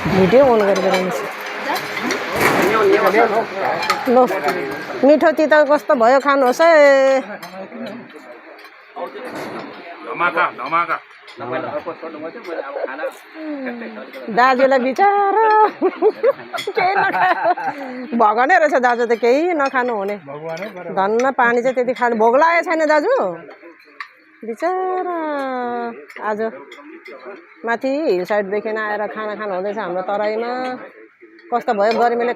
video on गरेर ल मिठो तिता कस्तो भयो खानुहोस् है दाजुलाई बिचारा केही नखानु भगवानै रहेछ दाजु त केही नखानु हुने धन्न पानी चाहिँ त्यति खानु भोग लागेको छैन दाजु बिचारा आज माथि हिल साइडदेखि आएर खाना खानु हुँदैछ हाम्रो तराईमा कस्तो भयो गर्मीले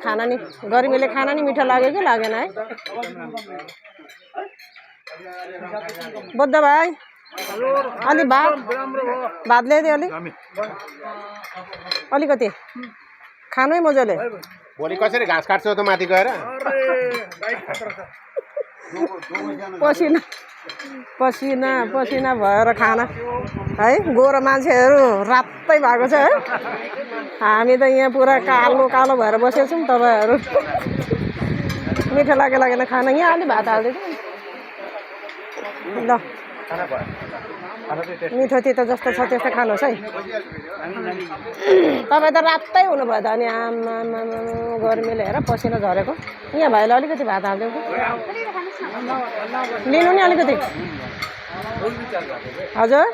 खाना नि मिठो लाग्यो कि लागेन है बुद्ध भाइ अलि भात ल्याइदियो अलिकति खानु है मजाले भोलि कसरी घाँस काट्छौ त माथि गएर पसिना भएर खाना है गोरो मान्छेहरू रातै भएको छ है हामी त यहाँ पुरा कालो भएर बसेको छौँ तपाईँहरू मिठो लागेन खाना यहाँ अलि भात हालिदिनु ल मिठो तितो जस्तो छ त्यस्तो खानुहोस् है तपाईँ त रातै हुनुभयो त अनि आमा गर्मीले हेर पसिना झरेको यहाँ भाइलाई अलिकति भात हालिदिउँ लिनु नि अलिकति हजुर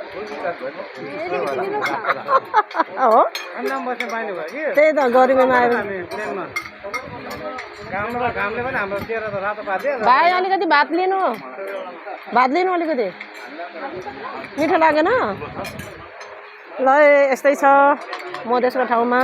हो त्यही त गर्मीमा आएर भाइ अलिकति भात लिनु अलिकति मिठो लागेन ल यस्तै छ मधेसको ठाउँमा